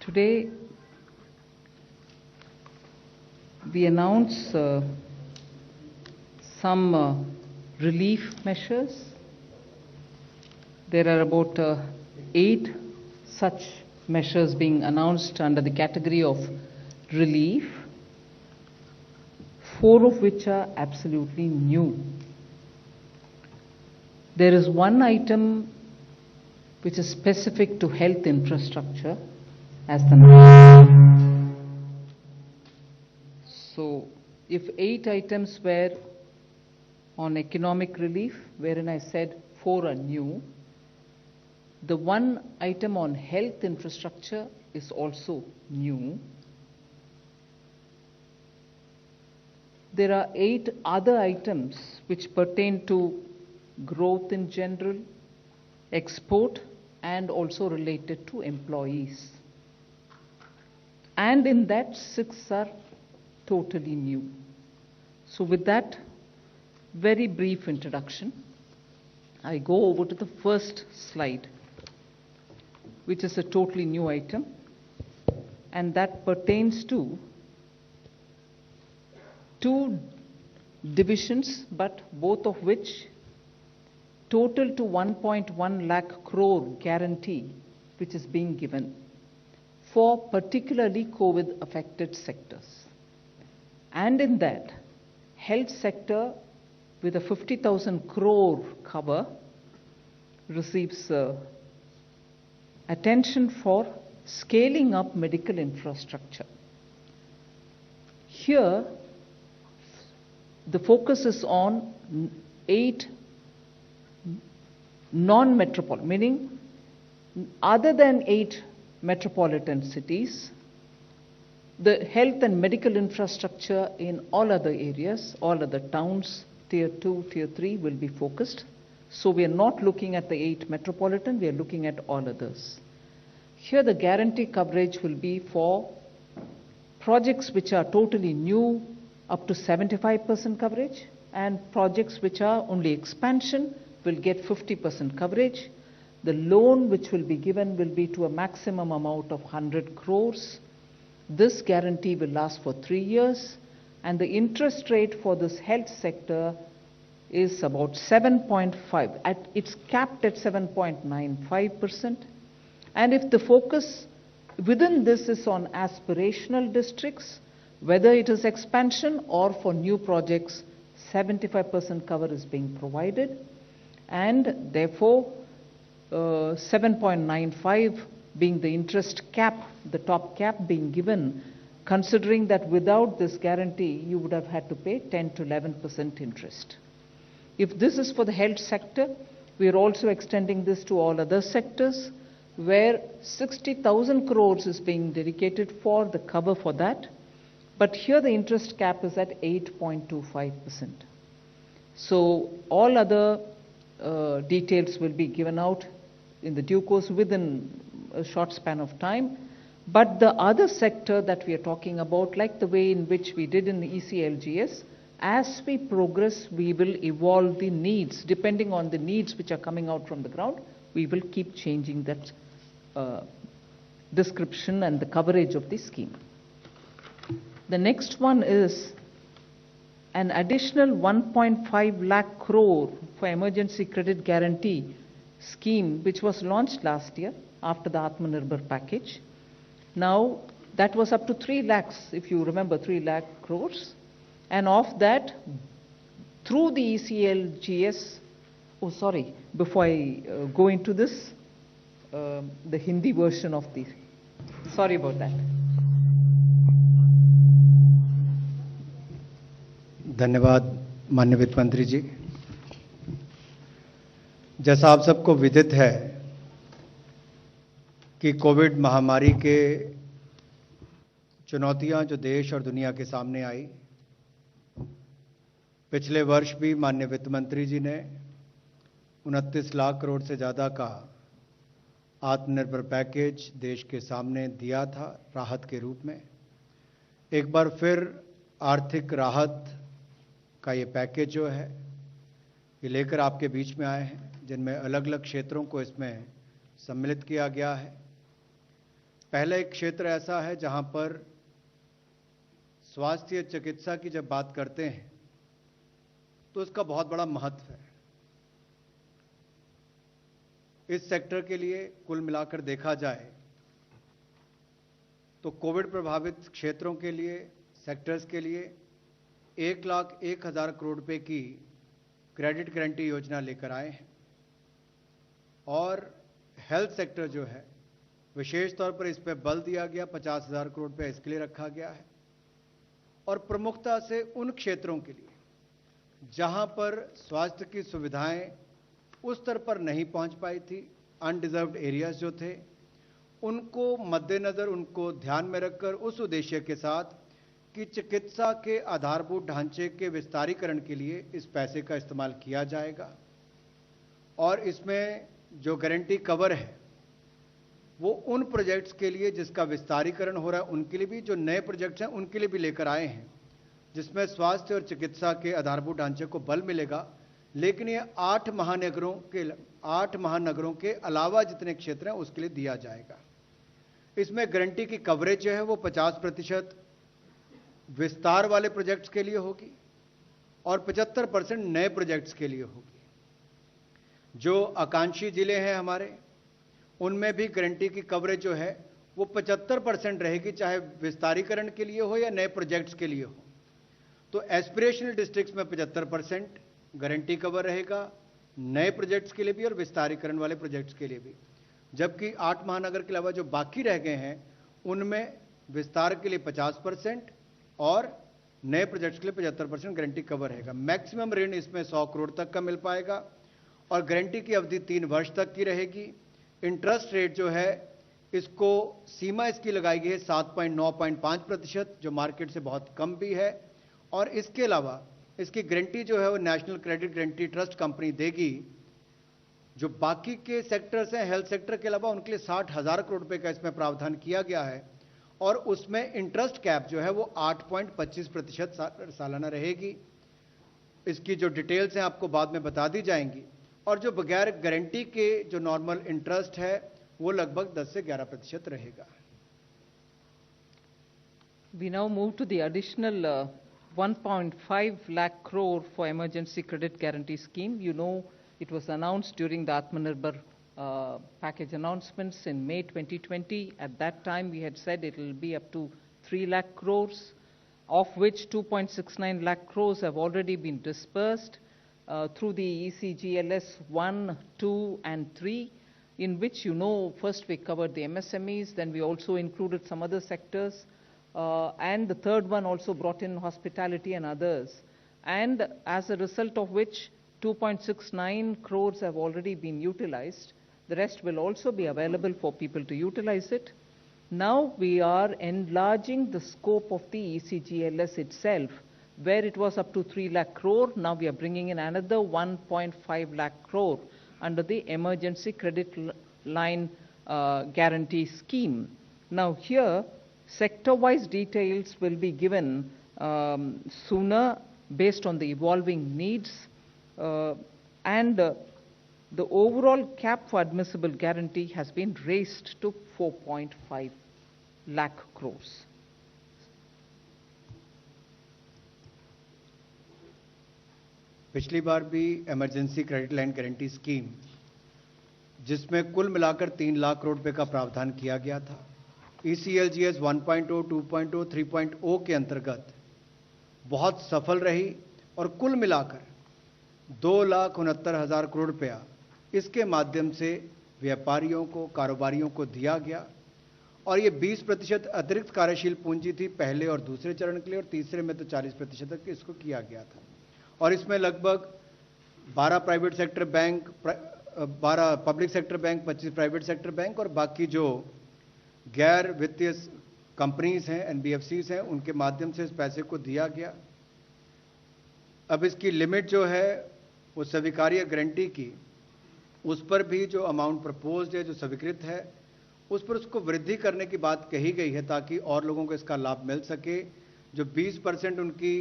Today, we announce some relief measures. There are about 8 such measures being announced under the category of relief, 4 of which are absolutely new. There is one item which is specific to health infrastructure as the name. So, if 8 items were on economic relief, wherein I said 4 are new, the one item on health infrastructure is also new. There are 8 other items which pertain to growth in general, export, and also related to employees. And in that, 6 are totally new. So with that very brief introduction, I go over to the first slide, which is a totally new item, and that pertains to 2 divisions, but both of which total to 1.1 lakh crore guarantee, which is being given for particularly COVID affected sectors. And in that, health sector with a 50,000 crore cover receives attention for scaling up medical infrastructure. Here, the focus is on 8 non-metropolitan, meaning other than 8 metropolitan cities, the health and medical infrastructure in all other areas, all other towns, tier 2, tier 3 will be focused. So we are not looking at the 8 metropolitan, we are looking at all others. Here the guarantee coverage will be for projects which are totally new, up to 75% coverage, and projects which are only expansion will get 50% coverage. The loan which will be given will be to a maximum amount of 100 crores. This guarantee will last for 3 years, and the interest rate for this health sector is about 7.5. It's capped at 7.95%. And if the focus within this is on aspirational districts, whether it is expansion or for new projects, 75% cover is being provided, and therefore 7.95 being the interest cap, the top cap being given, considering that without this guarantee you would have had to pay 10 to 11% interest. If this is for the health sector, we are also extending this to all other sectors where 60,000 crores is being dedicated for the cover for that. But here the interest cap is at 8.25%. So all other details will be given out in the due course within a short span of time. But the other sector that we are talking about, like the way in which we did in the ECLGS, as we progress, we will evolve the needs. Depending on the needs which are coming out from the ground, we will keep changing that description and the coverage of the scheme. The next one is an additional 1.5 lakh crore for emergency credit guarantee scheme, which was launched last year after the Atmanirbhar package. Now, that was up to 3 lakhs, if you remember, 3 lakh crores. And of that, through the ECLGS, before I go into this, the Hindi version of the, sorry about that. धन्यवाद माननीय वित्त मंत्री जी। जैसा आप सबको विदित है कि कोविड महामारी के चुनौतियां जो देश और दुनिया के सामने आई, पिछले वर्ष भी माननीय वित्त मंत्री जी ने 29 लाख करोड़ से ज़्यादा का आत्मनिर्भर पैकेज देश के सामने दिया था राहत के रूप में। एक बार फिर आर्थिक राहत का ये पैकेज जो है ये लेकर आपके बीच में आए हैं, जिनमें अलग अलग क्षेत्रों को इसमें सम्मिलित किया गया है। पहला एक क्षेत्र ऐसा है जहां पर स्वास्थ्य चिकित्सा की जब बात करते हैं तो उसका बहुत बड़ा महत्व है। इस सेक्टर के लिए कुल मिलाकर देखा जाए तो कोविड प्रभावित क्षेत्रों के लिए, सेक्टर्स के लिए 1,01,000 करोड़ रुपए की क्रेडिट गारंटी योजना लेकर आए हैं। और हेल्थ सेक्टर जो है विशेष तौर पर इस पर बल दिया गया, 50,000 करोड़ रुपए इसके लिए रखा गया है। और प्रमुखता से उन क्षेत्रों के लिए जहां पर स्वास्थ्य की सुविधाएं उस स्तर पर नहीं पहुंच पाई थी, अनडिजर्व्ड एरियाज जो थे, उनको मद्देनजर, उनको ध्यान में रखकर उस उद्देश्य के साथ कि चिकित्सा के आधारभूत ढांचे के विस्तारीकरण के लिए इस पैसे का इस्तेमाल किया जाएगा। और इसमें जो गारंटी कवर है वो उन प्रोजेक्ट्स के लिए जिसका विस्तारीकरण हो रहा है उनके लिए भी, जो नए प्रोजेक्ट्स हैं उनके लिए भी लेकर आए हैं, जिसमें स्वास्थ्य और चिकित्सा के आधारभूत ढांचे को बल मिलेगा। लेकिन ये 8 महानगरों के अलावा जितने क्षेत्र हैं उसके लिए दिया जाएगा। इसमें गारंटी की कवरेज जो है वो 50% विस्तार वाले प्रोजेक्ट्स के लिए होगी और 75% नए प्रोजेक्ट्स के लिए होगी। जो आकांक्षी जिले हैं हमारे, उनमें भी गारंटी की कवरेज जो है वो 75% रहेगी, चाहे विस्तारीकरण के लिए हो या नए प्रोजेक्ट्स के लिए हो। तो एस्पिरेशनल डिस्ट्रिक्ट्स में 75% गारंटी कवर रहेगा, नए प्रोजेक्ट्स के लिए भी और विस्तारीकरण वाले प्रोजेक्ट्स के लिए भी। जबकि 8 महानगर के अलावा जो बाकी रह गए हैं उनमें विस्तार के लिए 50% और नए प्रोजेक्ट्स के लिए 75% गारंटी कवर रहेगा। मैक्सिमम ऋण इसमें 100 करोड़ तक का मिल पाएगा और गारंटी की अवधि 3 वर्ष तक की रहेगी। इंटरेस्ट रेट जो है इसको सीमा इसकी लगाई गई है 7.95%, जो मार्केट से बहुत कम भी है। और इसके अलावा इसकी गारंटी जो है वो national credit guarantee trust company देगी। जो बाकी के सेक्टर्स हैं हेल्थ सेक्टर के अलावा, उनके लिए 60,000 करोड़ रुपए का इसमें प्रावधान किया गया है और उसमें इंटरेस्ट कैप जो है वो 8.25% सालाना रहेगी। इसकी जो डिटेल्स हैं आपको बाद में बता दी जाएंगी। और जो बगैर गारंटी के जो नॉर्मल इंटरेस्ट है वो लगभग 10 से 11% रहेगा। We now move to the additional 1.5 lakh crore for emergency credit guarantee scheme. You know, it was announced during the Atmanirbhar package announcements in May 2020. At that time, we had said it will be up to 3 lakh crores, of which 2.69 lakh crores have already been dispersed through the ECGLS 1, 2, and 3, in which, you know, first we covered the MSMEs, then we also included some other sectors, and the third one also brought in hospitality and others. And as a result of which, 2.69 crores have already been utilized. The rest will also be available for people to utilize it. Now we are enlarging the scope of the ECGLS itself, where it was up to 3 lakh crore. Now we are bringing in another 1.5 lakh crore under the emergency credit line guarantee scheme. Now here, sector-wise details will be given sooner based on the evolving needs, and the overall cap for admissible guarantee has been raised to 4.5 lakh crores. पिछली बार भी emergency credit line guarantee scheme, जिसमें कुल मिलाकर 3 लाख करोड़ रुपए का प्रावधान किया गया था, ECLGS 1.0, 2.0, 3.0 के अंतर्गत बहुत सफल रही और कुल मिलाकर 2,69,000 करोड़ रुपया इसके माध्यम से व्यापारियों को, कारोबारियों को दिया गया। और ये 20% अतिरिक्त कार्यशील पूंजी थी पहले और दूसरे चरण के लिए, और तीसरे में तो 40% तक इसको किया गया था। और इसमें लगभग 12 private sector bank, 12 public sector bank, 25 private sector bank और बाकी जो गैर वित्तीय कंपनीज हैं, NBFCs हैं, उनके माध्यम से इस पैसे को दिया गया। अब इसकी लिमिट जो है वो स्वीकार्य गारंटी की, उस पर भी जो अमाउंट प्रपोज्ड है, जो स्वीकृत है, उस पर उसको वृद्धि करने की बात कही गई है ताकि और लोगों को इसका लाभ मिल सके। जो 20% उनकी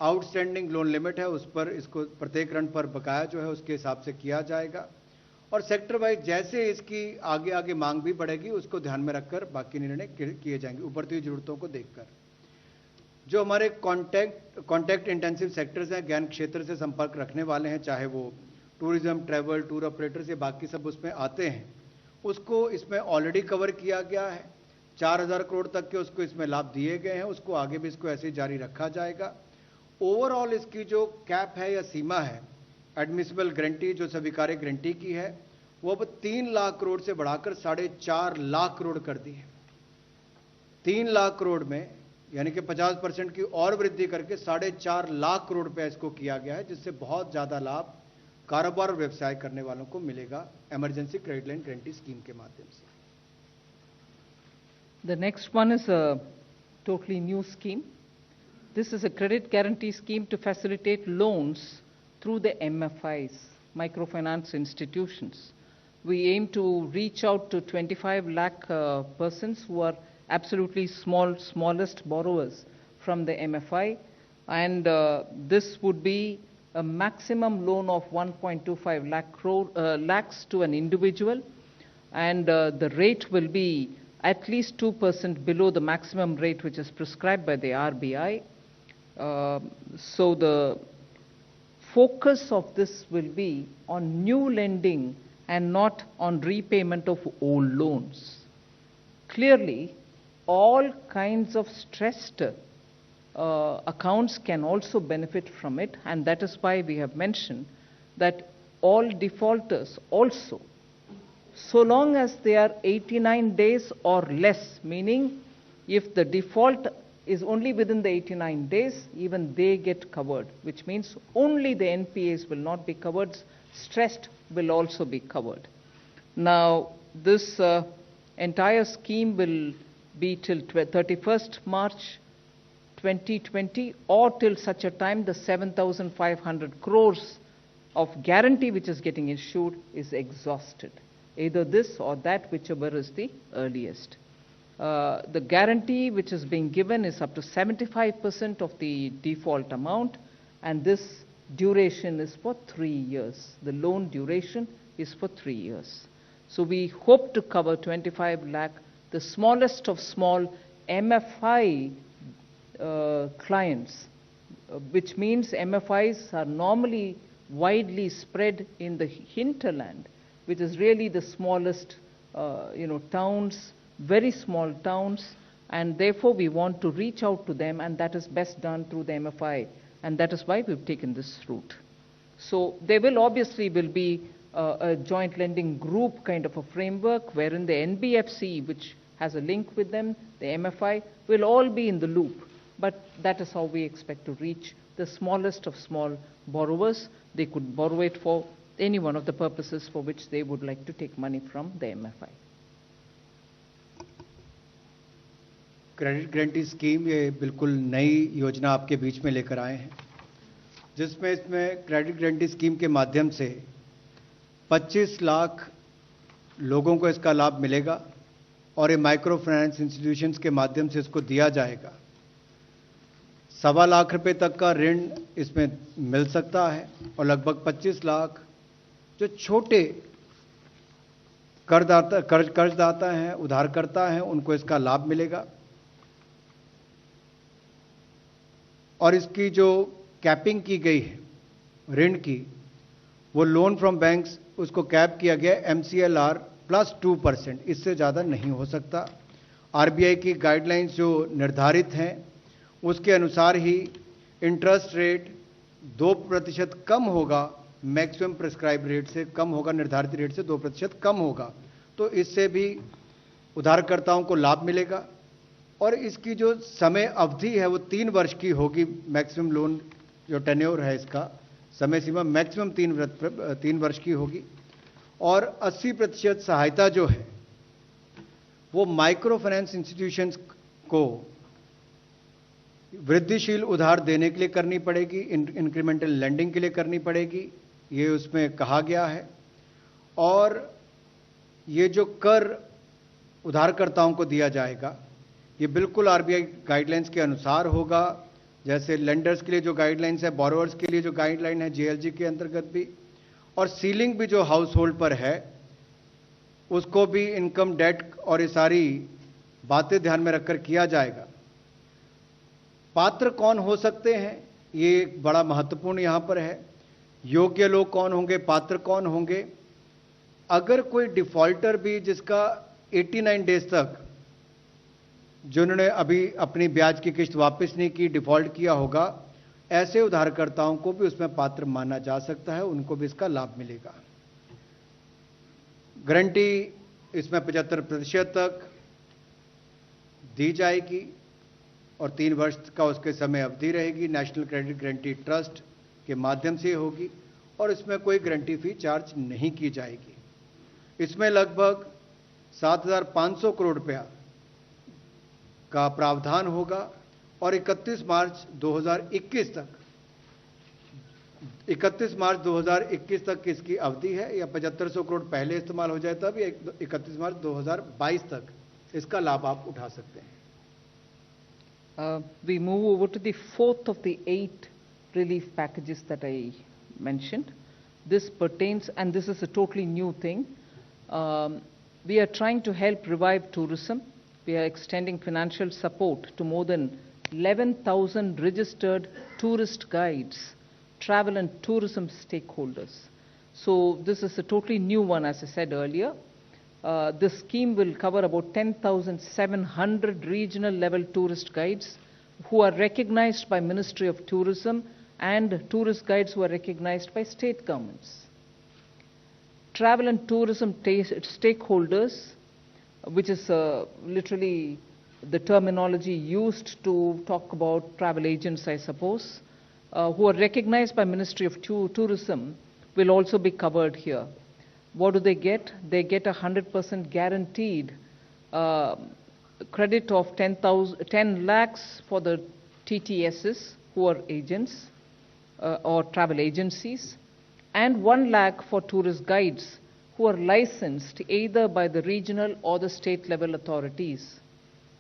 आउटस्टैंडिंग लोन लिमिट है, उस पर इसको प्रत्येक ऋण पर बकाया जो है उसके हिसाब से किया जाएगा। और सेक्टर वाइज जैसे इसकी आगे आगे मांग भी बढ़ेगी उसको ध्यान में रखकर बाकी निर्णय किए जाएंगे उभरती हुई जरूरतों को देखकर। जो हमारे कॉन्टैक्ट इंटेंसिव सेक्टर्स हैं, ज्ञान क्षेत्र से संपर्क रखने वाले हैं, चाहे वो टूरिज्म, ट्रैवल, टूर ऑपरेटर्स, ये बाकी सब उसमें आते हैं, उसको इसमें ऑलरेडी कवर किया गया है। 4000 करोड़ तक के उसको इसमें लाभ दिए गए हैं, उसको आगे भी इसको ऐसे ही जारी रखा जाएगा। ओवरऑल इसकी जो कैप है या सीमा है एडमिसिबल गारंटी, जो स्वीकार्य गारंटी की है, वो अब 3 लाख करोड़ से बढ़ाकर 4.5 लाख करोड़ कर दी है। 3 लाख करोड़ में यानी कि 50% की और वृद्धि करके 4.5 लाख करोड़ रुपया इसको किया गया है, जिससे बहुत ज्यादा लाभ कारोबार और व्यवसाय करने वालों को मिलेगा emergency credit line guarantee scheme के माध्यम से। The next one is a totally new scheme. This is a credit guarantee scheme to facilitate loans through the MFIs, microfinance institutions. We aim to reach out to 25 lakh persons who are absolutely smallest borrowers from the MFI, and this would be a maximum loan of 1.25 lakhs to an individual, and the rate will be at least 2% below the maximum rate which is prescribed by the RBI. So the focus of this will be on new lending and not on repayment of old loans. Clearly, all kinds of stressed accounts can also benefit from it, and that is why we have mentioned that all defaulters also, so long as they are 89 days or less, meaning if the default is only within the 89 days, even they get covered, which means only the NPAs will not be covered, stressed will also be covered. Now, this entire scheme will be till 31st March 2020 or till such a time the 7,500 crores of guarantee which is getting issued is exhausted. Either this or that, whichever is the earliest. The guarantee which is being given is up to 75% of the default amount, and this duration is for 3 years. The loan duration is for 3 years. So we hope to cover 25 lakh, the smallest of small MFI clients, which means MFIs are normally widely spread in the hinterland, which is really the smallest, towns, very small towns, and therefore we want to reach out to them, and that is best done through the MFI, and that is why we've taken this route. So there will obviously be a joint lending group kind of a framework wherein the NBFC, which has a link with them, the MFI, will all be in the loop. But that is how we expect to reach the smallest of small borrowers. They could borrow it for any one of the purposes for which they would like to take money from the MFI. Credit guarantee scheme ये बिल्कुल नई योजना आपके बीच में लेकर आए हैं, जिसमें इसमें क्रेडिट गारंटी स्कीम के माध्यम से 25 लाख लोगों को इसका लाभ मिलेगा और ये माइक्रो फाइनेंस इंस्टीट्यूशंस के माध्यम से इसको दिया जाएगा। 1.25 लाख रुपए तक का ऋण इसमें मिल सकता है और लगभग 25 लाख जो छोटे कर्जदाता हैं, उधारकर्ता हैं, उनको इसका लाभ मिलेगा। और इसकी जो कैपिंग की गई है ऋण की, वो लोन फ्रॉम बैंक्स, उसको कैप किया गया MCLR प्लस 2%, इससे ज़्यादा नहीं हो सकता। RBI की गाइडलाइंस जो निर्धारित हैं उसके अनुसार ही इंटरेस्ट रेट 2% कम होगा, मैक्सिमम प्रिस्क्राइब रेट से कम होगा, निर्धारित रेट से 2% कम होगा, तो इससे भी उधारकर्ताओं को लाभ मिलेगा। और इसकी जो समय अवधि है वो 3 वर्ष की होगी। मैक्सिमम लोन जो टेन्योर है इसका समय सीमा मैक्सिमम 3 वर्ष की होगी। और 80% सहायता जो है वो माइक्रो फाइनेंस इंस्टीट्यूशंस को वृद्धिशील उधार देने के लिए करनी पड़ेगी, इंक्रीमेंटल लेंडिंग के लिए करनी पड़ेगी, ये उसमें कहा गया है। और ये जो कर उधारकर्ताओं को दिया जाएगा ये बिल्कुल RBI गाइडलाइंस के अनुसार होगा। जैसे लेंडर्स के लिए जो गाइडलाइंस है, बोरोवर्स के लिए जो गाइडलाइन है JLG के अंतर्गत भी, और सीलिंग भी जो हाउस होल्ड पर है उसको भी इनकम डेट और ये सारी बातें ध्यान में रखकर किया जाएगा। पात्र कौन हो सकते हैं, ये एक बड़ा महत्वपूर्ण यहां पर है। योग्य लोग कौन होंगे, पात्र कौन होंगे। अगर कोई डिफॉल्टर भी जिसका 89 डेज तक जिन्होंने अभी अपनी ब्याज की किस्त वापस नहीं की, डिफॉल्ट किया होगा, ऐसे उधारकर्ताओं को भी उसमें पात्र माना जा सकता है, उनको भी इसका लाभ मिलेगा। गारंटी इसमें 75% तक दी जाएगी और 3 वर्ष का उसके समय अवधि रहेगी। नेशनल क्रेडिट गारंटी ट्रस्ट के माध्यम से होगी और इसमें कोई गारंटी फी चार्ज नहीं की जाएगी। इसमें लगभग 7,500 करोड़ रुपया का प्रावधान होगा और 31 मार्च 2021 तक इसकी अवधि है। या 7500 करोड़ पहले इस्तेमाल हो जाए तब, या 31 मार्च 2022 तक इसका लाभ आप उठा सकते हैं। We move over to the fourth of the 8 relief packages that I mentioned. This pertains, and this is a totally new thing. We are trying to help revive tourism. We are extending financial support to more than 11,000 registered tourist guides, travel and tourism stakeholders. So this is a totally new one, as I said earlier. This scheme will cover about 10,700 regional level tourist guides who are recognized by Ministry of Tourism and tourist guides who are recognized by state governments. Travel and tourism stakeholders, which is literally the terminology used to talk about travel agents, I suppose, who are recognized by Ministry of Tourism, will also be covered here. What do they get? They get 100% guaranteed credit of 10 lakhs for the TTSs who are agents or travel agencies, and 1 lakh for tourist guides who are licensed either by the regional or the state level authorities.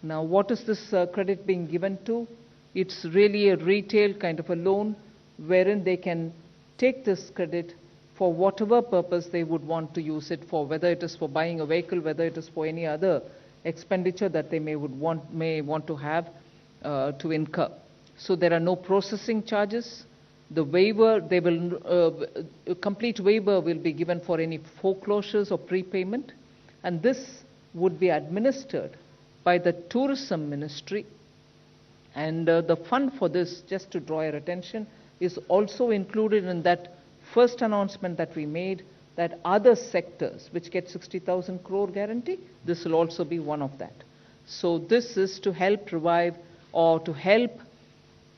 Now, what is this credit being given to? It's really a retail kind of a loan wherein they can take this credit for whatever purpose they would want to use it for, whether it is for buying a vehicle, whether it is for any other expenditure that they may want to have to incur. So there are no processing charges. The waiver, a complete waiver will be given for any foreclosures or prepayment, and this would be administered by the Tourism Ministry. And the fund for this, just to draw your attention, is also included in that first announcement that we made, that other sectors which get 60,000 crore guarantee, this will also be one of that. So this is to help revive or to help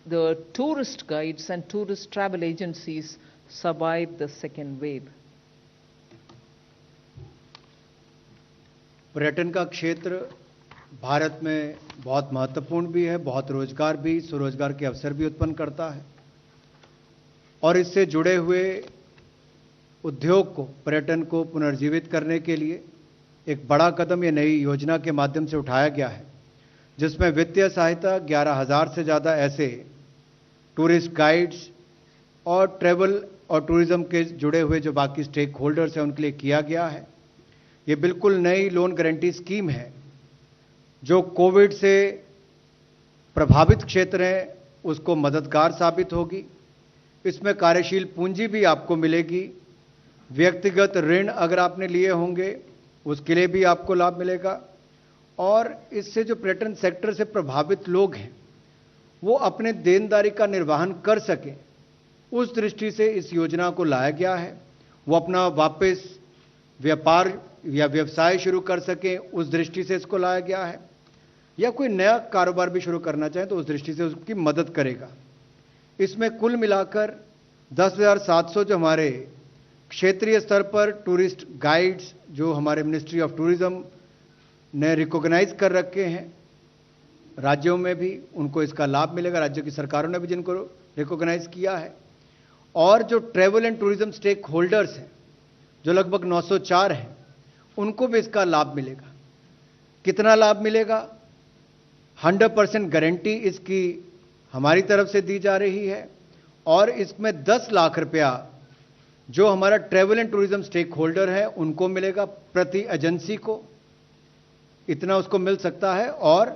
the tourist guides and tourist travel agencies survive the second wave. पर्यटन का क्षेत्र भारत में बहुत महत्वपूर्ण भी है, बहुत रोजगार भी, स्वरोजगार के अवसर भी उत्पन्न करता है और इससे जुड़े हुए उद्योग को, पर्यटन को पुनर्जीवित करने के लिए एक बड़ा कदम ये नई योजना के माध्यम से उठाया गया है, जिसमें वित्तीय सहायता 11,000 से ज़्यादा ऐसे टूरिस्ट गाइड्स और ट्रैवल और टूरिज्म के जुड़े हुए जो बाकी स्टेक होल्डर्स हैं उनके लिए किया गया है। ये बिल्कुल नई लोन गारंटी स्कीम है जो कोविड से प्रभावित क्षेत्र हैं उसको मददगार साबित होगी। इसमें कार्यशील पूंजी भी आपको मिलेगी, व्यक्तिगत ऋण अगर आपने लिए होंगे उसके लिए भी आपको लाभ मिलेगा और इससे जो पर्यटन सेक्टर से प्रभावित लोग हैं वो अपने देनदारी का निर्वहन कर सकें, उस दृष्टि से इस योजना को लाया गया है। वो अपना वापस व्यापार या व्यवसाय शुरू कर सकें, उस दृष्टि से इसको लाया गया है, या कोई नया कारोबार भी शुरू करना चाहे तो उस दृष्टि से उसकी मदद करेगा। इसमें कुल मिलाकर 10,700 जो हमारे क्षेत्रीय स्तर पर टूरिस्ट गाइड्स जो हमारे मिनिस्ट्री ऑफ टूरिज्म ने रिकॉग्नाइज कर रखे हैं, राज्यों में भी उनको इसका लाभ मिलेगा, राज्यों की सरकारों ने भी जिनको रिकॉग्नाइज किया है, और जो travel and tourism stakeholders हैं जो लगभग 904 हैं उनको भी इसका लाभ मिलेगा। कितना लाभ मिलेगा? 100% गारंटी इसकी हमारी तरफ से दी जा रही है और इसमें 10 लाख रुपया जो हमारा travel and tourism stakeholder है उनको मिलेगा, प्रति एजेंसी को इतना उसको मिल सकता है। और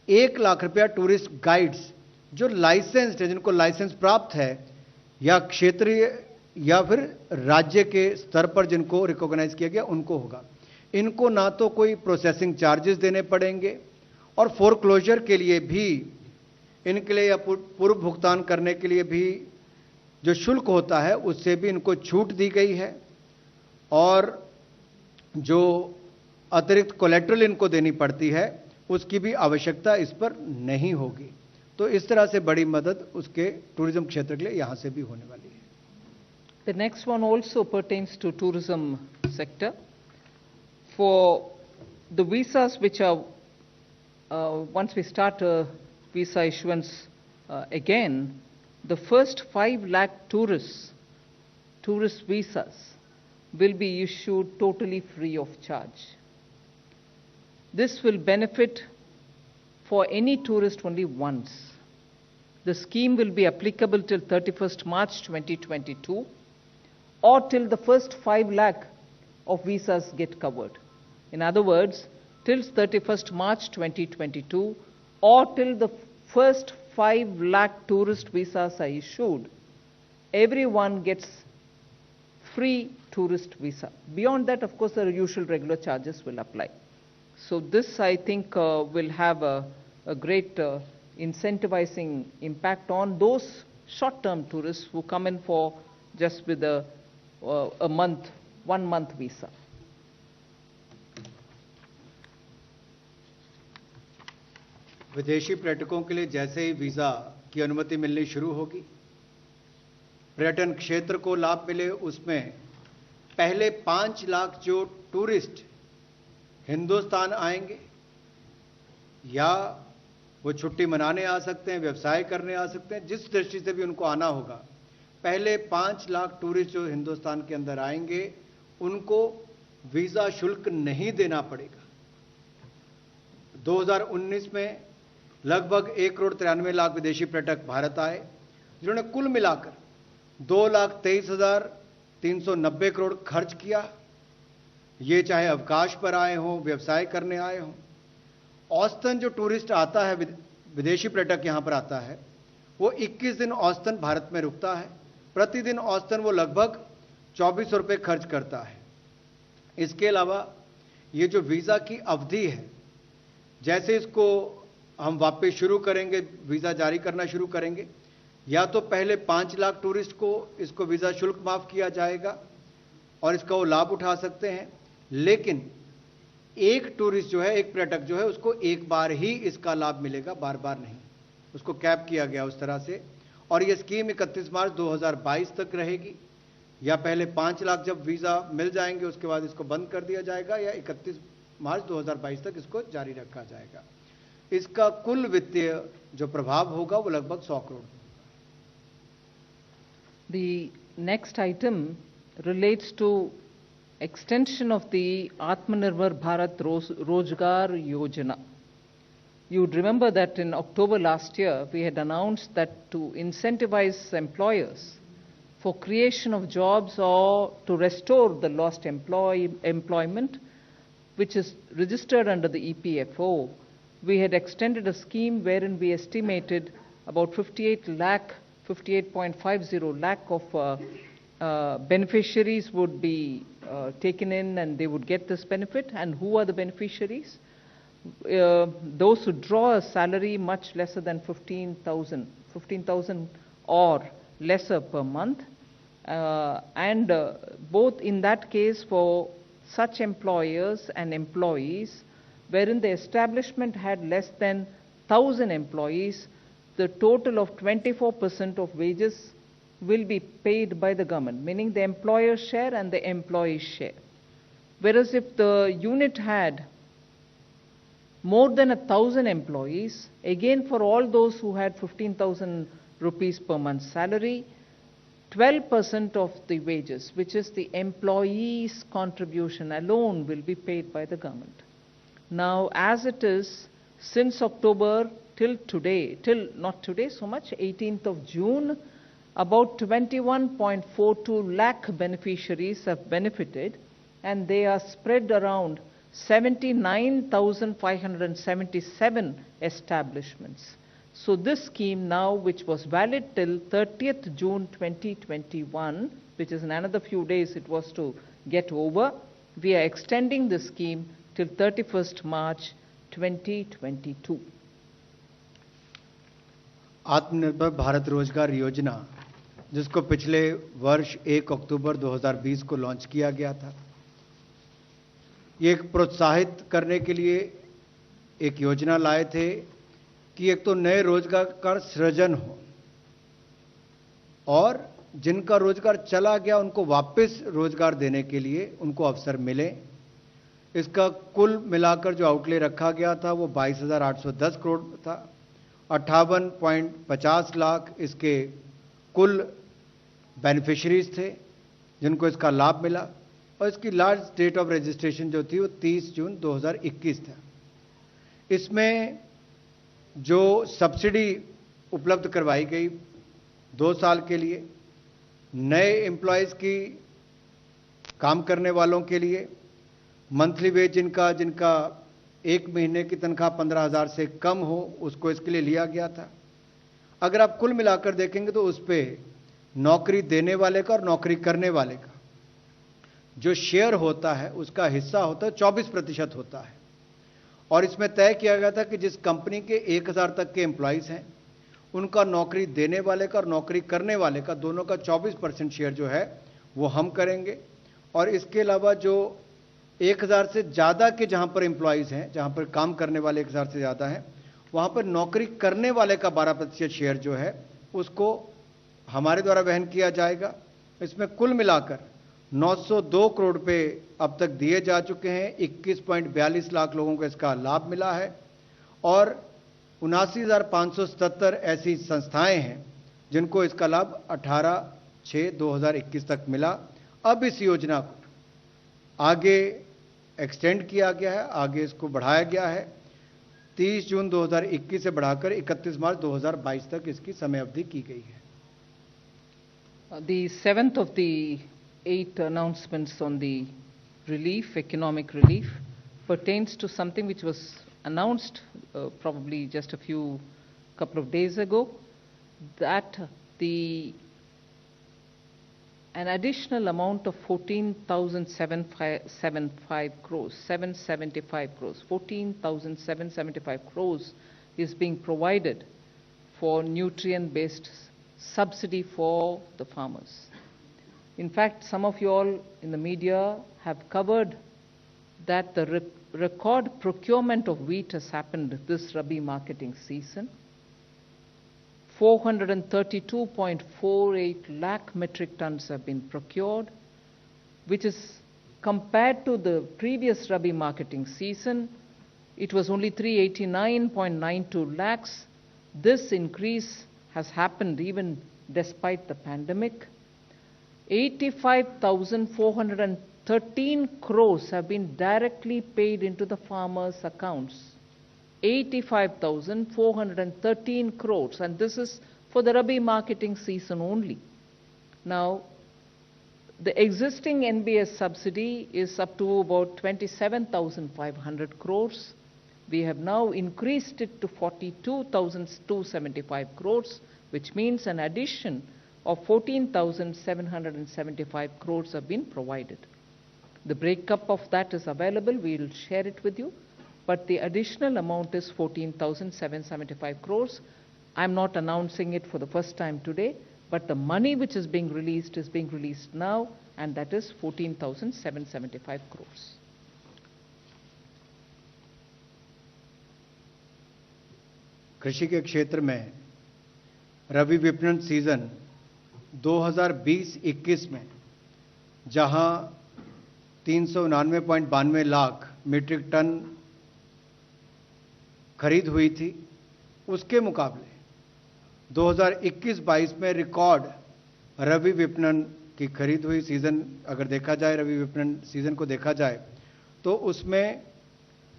1 लाख रुपया टूरिस्ट गाइड्स जो लाइसेंस्ड है, जिनको लाइसेंस प्राप्त है, या क्षेत्रीय या फिर राज्य के स्तर पर जिनको रिकॉग्नाइज किया गया, उनको होगा। इनको ना तो कोई प्रोसेसिंग चार्जेस देने पड़ेंगे, और फोरक्लोजर के लिए भी इनके लिए या पूर्व भुगतान करने के लिए भी जो शुल्क होता है उससे भी इनको छूट दी गई है, और जो अतिरिक्त कोलेट्रल इनको देनी पड़ती है उसकी भी आवश्यकता इस पर नहीं होगी। तो इस तरह से बड़ी मदद उसके टूरिज्म क्षेत्र के लिए यहां से भी होने वाली है। The next one also pertains to tourism sector. For the visas which are, once we start visa issuance again, the first 5 lakh tourist visas will be issued totally free of charge. This will benefit for any tourist only once. The scheme will be applicable till 31st March 2022 or till the first 5 lakh of visas get covered. In other words, till 31st March 2022 or till the first 5 lakh tourist visas are issued, everyone gets free tourist visa. Beyond that, of course, the usual regular charges will apply. So this, I think, will have a great incentivizing impact on those short-term tourists who come in for just with a 1 month visa. विदेशी पर्यटकों के लिए जैसे ही visa की अनुमति मिलनी शुरू होगी, पर्यटन क्षेत्र को लाभ मिले, उसमें पहले 5 लाख जो टूरिस्ट हिंदुस्तान आएंगे, या वो छुट्टी मनाने आ सकते हैं, व्यवसाय करने आ सकते हैं, जिस दृष्टि से भी उनको आना होगा, पहले 5 लाख टूरिस्ट जो हिंदुस्तान के अंदर आएंगे उनको वीजा शुल्क नहीं देना पड़ेगा। 2019 में लगभग 1,93,00,000 विदेशी पर्यटक भारत आए, जिन्होंने कुल मिलाकर 2,23,390 करोड़ खर्च किया। ये चाहे अवकाश पर आए हों, व्यवसाय करने आए हों। औसतन जो टूरिस्ट आता है, विदेशी पर्यटक यहां पर आता है, वो 21 दिन औसतन भारत में रुकता है। प्रतिदिन औसतन वो लगभग 2400 रुपये खर्च करता है। इसके अलावा ये जो वीजा की अवधि है, जैसे इसको हम वापस शुरू करेंगे, वीजा जारी करना शुरू करेंगे, या तो पहले 5 लाख टूरिस्ट को इसको वीजा शुल्क माफ किया जाएगा और इसका वो लाभ उठा सकते हैं, लेकिन एक टूरिस्ट जो है, एक पर्यटक जो है, उसको एक बार ही इसका लाभ मिलेगा, बार बार नहीं। उसको कैप किया गया उस तरह से। और ये स्कीम 31 मार्च 2022 तक रहेगी, या पहले 5 लाख जब वीजा मिल जाएंगे उसके बाद इसको बंद कर दिया जाएगा, या 31 मार्च 2022 तक इसको जारी रखा जाएगा। इसका कुल वित्तीय जो प्रभाव होगा वो लगभग 100 crore. The next item relates to extension of the Atmanirbhar Bharat Rozgar Yojana. You would remember that in October last year, we had announced that to incentivize employers for creation of jobs or to restore the lost employment, which is registered under the EPFO, we had extended a scheme wherein we estimated about 58.50 lakh of beneficiaries would be taken in and they would get this benefit. And who are the beneficiaries? Those who draw a salary much lesser than 15,000 or lesser per month. And both in that case for such employers and employees wherein the establishment had less than 1,000 employees, the total of 24% of wages will be paid by the government, meaning the employer's share and the employee's share. Whereas if the unit had more than 1,000 employees, again for all those who had 15,000 rupees per month salary, 12% of the wages, which is the employee's contribution alone, will be paid by the government. Now, as it is, since October till today, till not today so much, 18th of June, About 21.42 lakh beneficiaries have benefited, and they are spread around 79,577 establishments. So this scheme now, which was valid till 30th June 2021, which is in another few days it was to get over, we are extending the scheme till 31st March 2022. आत्मनिर्भर भारत रोजगार योजना, जिसको पिछले वर्ष 1 अक्टूबर 2020 को launch किया गया था, ये एक प्रोत्साहित करने के लिए एक योजना लाए थे कि एक तो नए रोजगार का सृजन हो और जिनका रोजगार चला गया उनको वापस रोजगार देने के लिए उनको अवसर मिले। इसका कुल मिलाकर जो आउटले रखा गया था वो 22,810 करोड़ था। 58.50 लाख इसके कुल बेनिफिशरीज थे जिनको इसका लाभ मिला, और इसकी लास्ट डेट ऑफ रजिस्ट्रेशन जो थी वो 30 जून 2021 था। इसमें जो सब्सिडी उपलब्ध करवाई गई 2 साल के लिए नए एम्प्लॉयज़ की, काम करने वालों के लिए, मंथली वेज जिनका 1 महीने की तनख्वाह 15,000 से कम हो उसको इसके लिए लिया गया था। अगर आप कुल मिलाकर देखेंगे तो उस पर नौकरी देने वाले का और नौकरी करने वाले का जो शेयर होता है उसका हिस्सा होता है 24% होता है। और इसमें तय किया गया था कि जिस कंपनी के 1,000 तक के एम्प्लॉयज़ हैं उनका नौकरी देने वाले का और नौकरी करने वाले का दोनों का 24% शेयर जो है वो हम करेंगे। और इसके अलावा जो 1,000 से ज़्यादा के जहां पर एम्प्लॉयज़ हैं, जहां पर काम करने वाले 1,000 से ज़्यादा हैं, वहां पर नौकरी करने वाले का 12% शेयर जो है उसको हमारे द्वारा वहन किया जाएगा। इसमें कुल मिलाकर 902 करोड़ रुपए अब तक दिए जा चुके हैं। 21.42 लाख लोगों को इसका लाभ मिला है और 79,577 ऐसी संस्थाएं हैं जिनको इसका लाभ 18/6/2021 तक मिला। अब इस योजना को आगे एक्सटेंड किया गया है, आगे इसको बढ़ाया गया है। 30 जून 2021 से बढ़ाकर 31 मार्च 2022 तक इसकी समय अवधि की गई है। The 7th of the 8 announcements on the relief, economic relief, pertains to something which was announced probably just a couple of days ago, that an additional amount of 14,775 crores, 14,775 crores is being provided for nutrient-based subsidy for the farmers. In fact, some of you all in the media have covered that the record procurement of wheat has happened this Rabi marketing season. 432.48 lakh metric tons have been procured, which is compared to the previous Rabi marketing season, it was only 389.92 lakhs. This increase has happened even despite the pandemic. 85,413 crores have been directly paid into the farmers' accounts. 85,413 crores, and this is for the Rabi marketing season only. Now, the existing NBS subsidy is up to about 27,500 crores. We have now increased it to 42,275 crores, which means an addition of 14,775 crores have been provided. The breakup of that is available. We will share it with you. But the additional amount is 14,775 crores. I'm not announcing it for the first time today, but the money which is being released now, and that is 14,775 crores. कृषि के क्षेत्र में रबी विपणन season 2020-21 में जहां 399.92 lakh metric ton खरीद हुई थी, उसके मुकाबले 2021-22 में रिकॉर्ड रबी विपणन की खरीद हुई। सीजन अगर देखा जाए, रबी विपणन सीजन को देखा जाए तो उसमें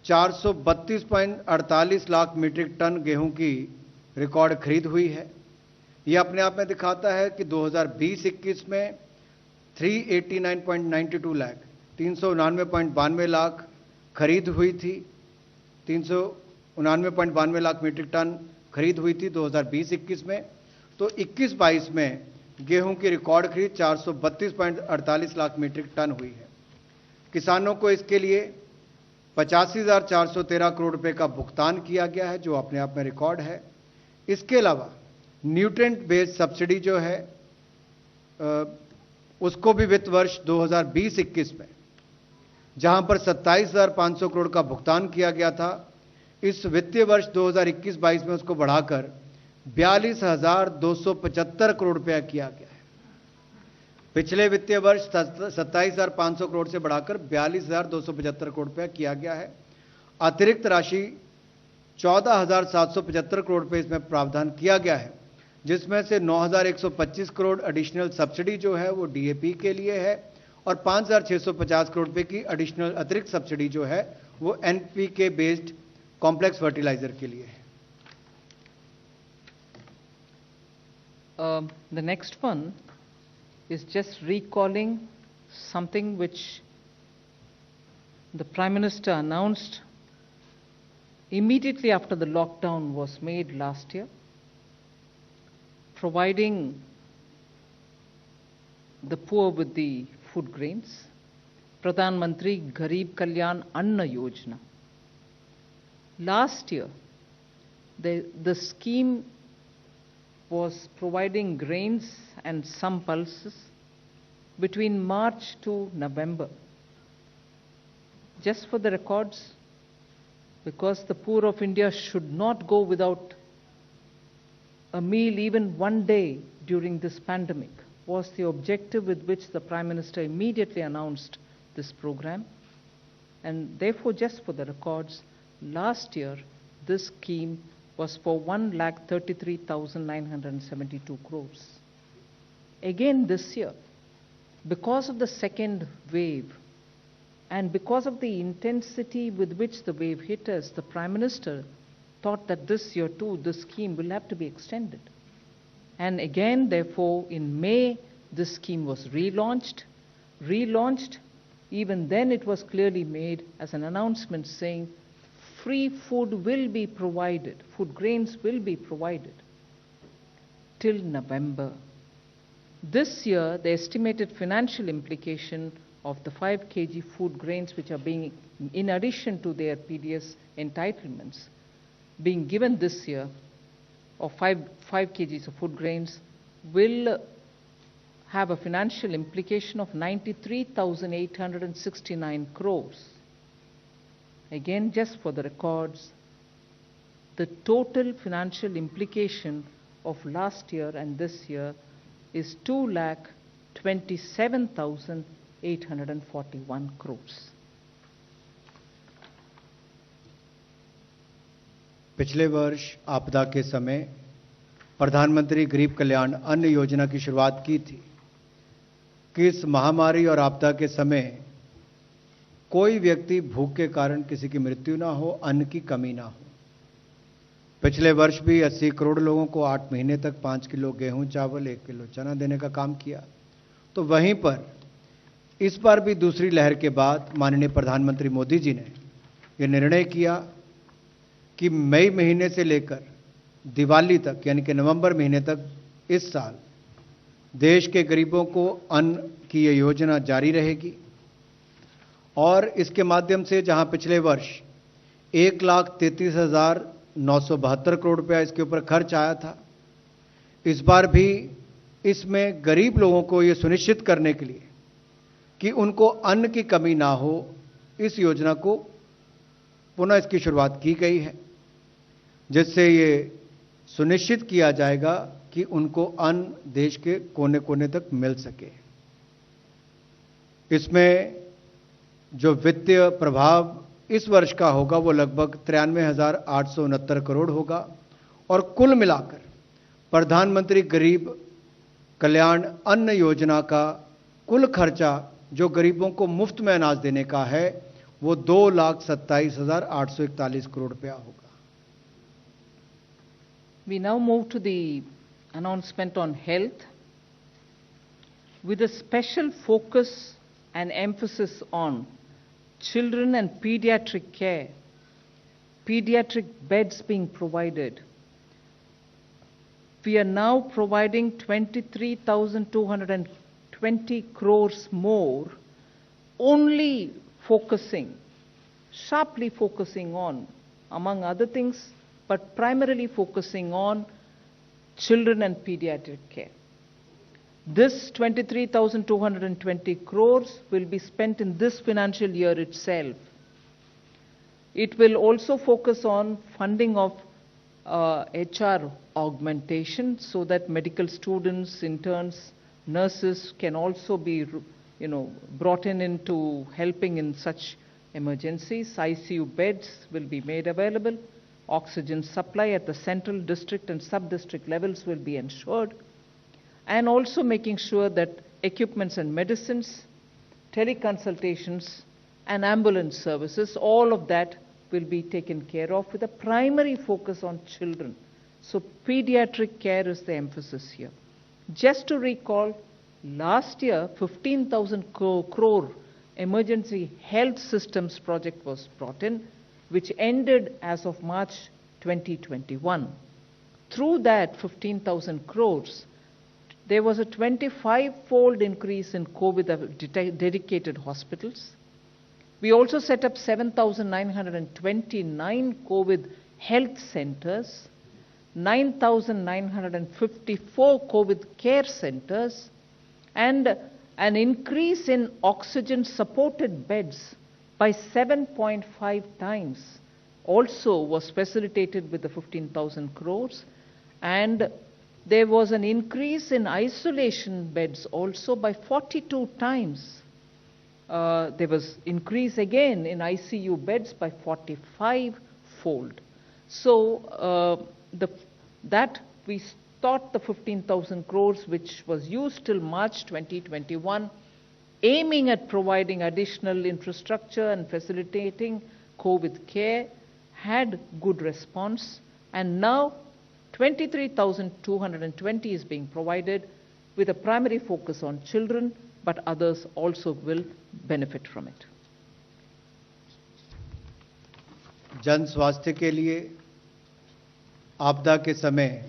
432.48 लाख मीट्रिक टन गेहूं की रिकॉर्ड खरीद हुई है, यह अपने आप में दिखाता है कि 2020-21 में 389.92 लाख 399.92 लाख खरीद हुई थी, 399.92 लाख मीट्रिक टन खरीद हुई थी 2020-21 में। तो 21-22 में गेहूं की रिकॉर्ड खरीद 432.48 लाख मीट्रिक टन हुई है। किसानों को इसके लिए 85,413 करोड़ रुपए का भुगतान किया गया है, जो अपने आप में रिकॉर्ड है। इसके अलावा न्यूट्रिएंट बेस्ड सब्सिडी जो है उसको भी वित्त वर्ष 2020-21 में जहां पर 27,500 करोड़ का भुगतान किया गया था, इस वित्तीय वर्ष 2021-22 में उसको बढ़ाकर 42,275 करोड़ रुपया किया गया है। पिछले वित्तीय वर्ष 27,500 करोड़ से बढ़ाकर 42,275 करोड़ रुपया किया गया है। अतिरिक्त राशि 14,775 करोड़ रुपए इसमें प्रावधान किया गया है, जिसमें से 9,125 करोड़ एडिशनल सब्सिडी जो है वो डीएपी के लिए है और 5,650 करोड़ रुपए की एडिशनल अतिरिक्त सब्सिडी जो है वो एनपीके बेस्ड कॉम्प्लेक्स फर्टिलाइजर के लिए है। The next one is just recalling something which the Prime Minister announced immediately after the lockdown was made last year, providing the poor with the food grains, Pradhan Mantri Garib Kalyan Anna Yojana. Last year, the scheme was providing grains and some pulses between March to November. Just for the records, because the poor of India should not go without a meal even one day during this pandemic, was the objective with which the Prime Minister immediately announced this program. And therefore, just for the records, last year this scheme was for 1,33,972 crores. Again this year, because of the second wave and because of the intensity with which the wave hit us, the Prime Minister thought that this year too, this scheme will have to be extended. And again, therefore, in May, this scheme was relaunched. Even then it was clearly made as an announcement saying free food will be provided, food grains will be provided till November. This year, the estimated financial implication of the 5 kg food grains which are being, in addition to their PDS entitlements, being given this year, of 5 kgs of food grains, will have a financial implication of 93,869 crores. Again, just for the records, the total financial implication of last year and this year is 2,27,841 crores. पिछले वर्ष आपदा के समय प्रधानमंत्री गरीब कल्याण अन्न योजना की शुरुआत की थी कि इस महामारी और आपदा के समय कोई व्यक्ति भूख के कारण किसी की मृत्यु ना हो, अन्न की कमी ना हो। पिछले वर्ष भी 80 करोड़ लोगों को 8 महीने तक 5 किलो गेहूं चावल 1 किलो चना देने का काम किया। तो वहीं पर इस बार भी दूसरी लहर के बाद माननीय प्रधानमंत्री मोदी जी ने यह निर्णय किया कि मई महीने से लेकर दिवाली तक, यानी कि नवंबर महीने तक इस साल देश के गरीबों को अन्न की यह योजना जारी रहेगी। और इसके माध्यम से जहां पिछले वर्ष 1,33,972 करोड़ रुपया इसके ऊपर खर्च आया था, इस बार भी इसमें गरीब लोगों को यह सुनिश्चित करने के लिए कि उनको अन्न की कमी ना हो, इस योजना को पुनः इसकी शुरुआत की गई है, जिससे ये सुनिश्चित किया जाएगा कि उनको अन्न देश के कोने कोने तक मिल सके। इसमें जो वित्तीय प्रभाव इस वर्ष का होगा वो लगभग 93,869 करोड़ होगा और कुल मिलाकर प्रधानमंत्री गरीब कल्याण अन्न योजना का कुल खर्चा जो गरीबों को मुफ्त में अनाज देने का है वो 2,27,841 करोड़ रुपया होगा। We now move to the announcement on health, with a special focus and emphasis on children and pediatric care, pediatric beds being provided. We are now providing 23,220 crores more, only focusing, sharply focusing on, among other things, but primarily focusing on children and pediatric care. This 23,220 crores will be spent in this financial year itself. It will also focus on funding of HR augmentation so that medical students, interns, nurses can also be, brought into helping in such emergencies. ICU beds will be made available. Oxygen supply at the central, district and sub-district levels will be ensured. And also making sure that equipments and medicines, teleconsultations and ambulance services, all of that will be taken care of with a primary focus on children. So pediatric care is the emphasis here. Just to recall, last year 15,000 crore emergency health systems project was brought in, which ended as of March 2021. Through that 15,000 crores, there was a 25-fold increase in COVID dedicated hospitals. We also set up 7,929 COVID health centers, 9,954 COVID care centers, and an increase in oxygen supported beds by 7.5 times also was facilitated with the 15,000 crores. And there was an increase in isolation beds also by 42 times. There was increase again in ICU beds by 45-fold. So that we thought the 15,000 crores, which was used till March 2021, aiming at providing additional infrastructure and facilitating COVID care, had good response. And now 23,220 is being provided with a primary focus on children, but others also will benefit from it. जन स्वास्थ्य के लिए आपदा के समय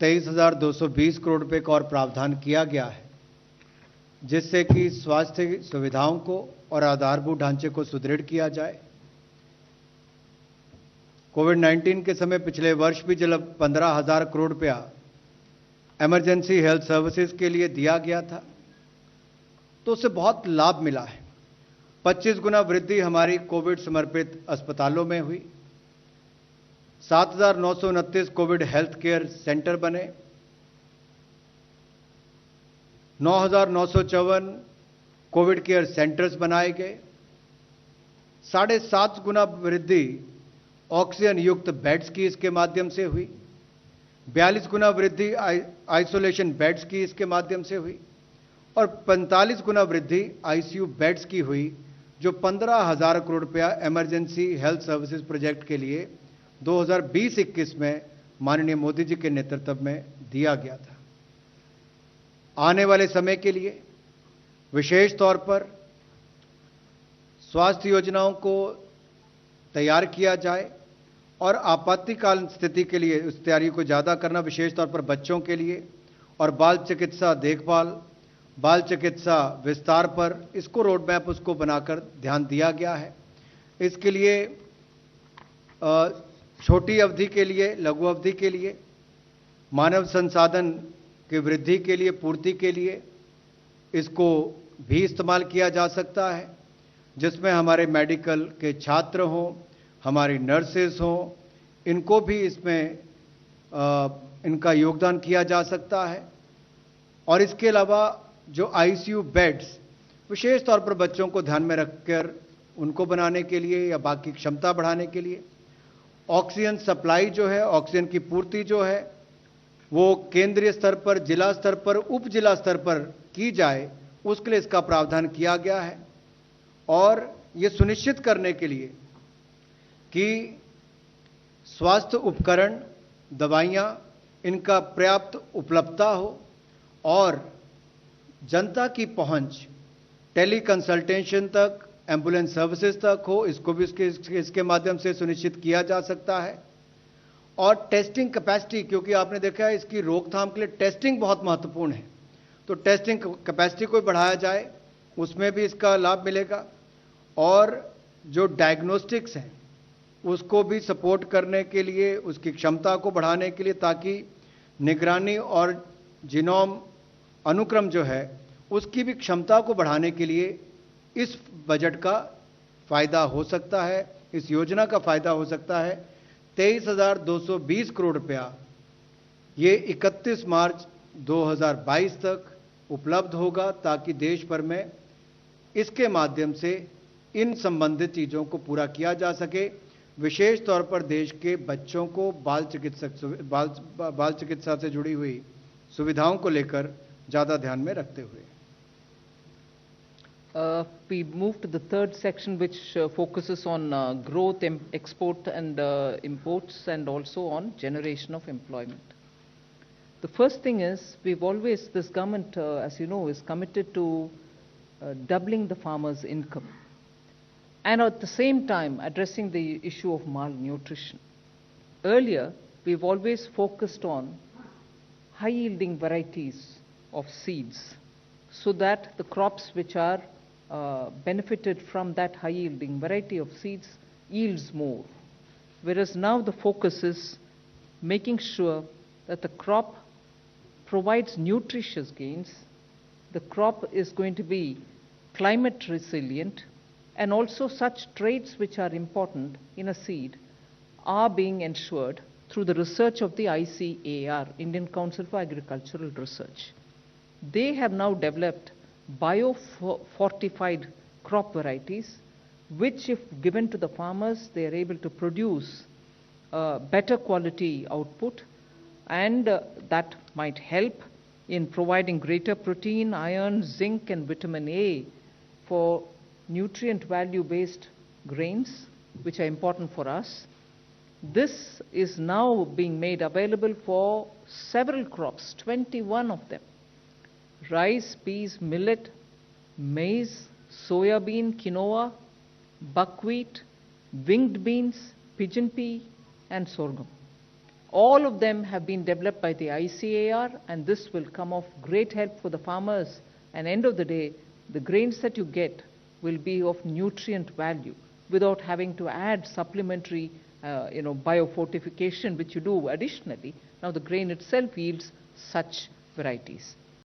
23,220 करोड़ रुपए का और प्रावधान किया गया है, जिससे कि स्वास्थ्य सुविधाओं को और आधारभूत ढांचे को सुदृढ़ किया जाए। कोविड-19 के समय पिछले वर्ष भी जब 15,000 करोड़ रुपया इमरजेंसी हेल्थ सर्विसेज के लिए दिया गया था, तो उससे बहुत लाभ मिला है। 25 गुना वृद्धि हमारी कोविड समर्पित अस्पतालों में हुई। 7,929 कोविड हेल्थ केयर सेंटर बने, 9,954 कोविड केयर सेंटर्स बनाए गए। 7.5 गुना वृद्धि ऑक्सीजन युक्त बेड्स की इसके माध्यम से हुई। 42 गुना वृद्धि आइसोलेशन बेड्स की इसके माध्यम से हुई और 45 गुना वृद्धि आईसीयू बेड्स की हुई, जो 15,000 करोड़ रुपया इमरजेंसी हेल्थ सर्विसेज प्रोजेक्ट के लिए 2020-21 में माननीय मोदी जी के नेतृत्व में दिया गया था। आने वाले समय के लिए विशेष तौर पर स्वास्थ्य योजनाओं को तैयार किया जाए और आपातकालीन स्थिति के लिए उस तैयारी को ज़्यादा करना, विशेष तौर पर बच्चों के लिए और बाल चिकित्सा देखभाल, बाल चिकित्सा विस्तार पर इसको रोड मैप उसको बनाकर ध्यान दिया गया है। इसके लिए छोटी अवधि के लिए, लघु अवधि के लिए, मानव संसाधन की वृद्धि के लिए, पूर्ति के लिए इसको भी इस्तेमाल किया जा सकता है, जिसमें हमारे मेडिकल के छात्र हों, हमारी नर्सेज हों, इनको भी इसमें इनका योगदान किया जा सकता है। और इसके अलावा जो आईसीयू बेड्स विशेष तौर पर बच्चों को ध्यान में रखकर उनको बनाने के लिए या बाकी क्षमता बढ़ाने के लिए, ऑक्सीजन सप्लाई जो है, ऑक्सीजन की पूर्ति जो है, वो केंद्रीय स्तर पर, जिला स्तर पर, उप जिला स्तर पर की जाए, उसके लिए इसका प्रावधान किया गया है। और ये सुनिश्चित करने के लिए कि स्वास्थ्य उपकरण, दवाइयाँ इनका पर्याप्त उपलब्धता हो और जनता की पहुंच टेली कंसल्टेशन तक, एम्बुलेंस सर्विसेज तक हो, इसको भी इसके माध्यम से सुनिश्चित किया जा सकता है। और टेस्टिंग कैपेसिटी, क्योंकि आपने देखा है इसकी रोकथाम के लिए टेस्टिंग बहुत महत्वपूर्ण है, तो टेस्टिंग कैपेसिटी को बढ़ाया जाए, उसमें भी इसका लाभ मिलेगा। और जो डायग्नोस्टिक्स हैं उसको भी सपोर्ट करने के लिए, उसकी क्षमता को बढ़ाने के लिए, ताकि निगरानी और जीनोम अनुक्रम जो है उसकी भी क्षमता को बढ़ाने के लिए इस बजट का फायदा हो सकता है, इस योजना का फायदा हो सकता है। 23,220 करोड़ रुपया ये 31 मार्च 2022 तक उपलब्ध होगा, ताकि देश भर में इसके माध्यम से इन संबंधित चीजों को पूरा किया जा सके। विशेष तौर पर देश के बच्चों को बाल चिकित्सा से जुड़ी हुई सुविधाओं को लेकर ज्यादा ध्यान में रखते हुए। We move to the third section, which focuses on growth, export and imports, and also on generation of employment. The first thing is, this government, as you know, is committed to doubling the farmers' income, and at the same time addressing the issue of malnutrition. Earlier, we've always focused on high-yielding varieties of seeds, so that the crops which are benefited from that high-yielding variety of seeds yields more. Whereas now the focus is making sure that the crop provides nutritious gains, the crop is going to be climate resilient, and also such traits which are important in a seed are being ensured through the research of the ICAR, Indian Council for Agricultural Research. They have now developed bio-fortified crop varieties, which if given to the farmers, they are able to produce better quality output, and that might help in providing greater protein, iron, zinc, and vitamin A for nutrient value-based grains, which are important for us. This is now being made available for several crops, 21 of them: rice, peas, millet, maize, soya bean, quinoa, buckwheat, winged beans, pigeon pea, and sorghum. All of them have been developed by the ICAR, and this will come of great help for the farmers. And end of the day, the grains that you get will be of nutrient value without having to add supplementary biofortification, which you do additionally. Now the grain itself yields such varieties.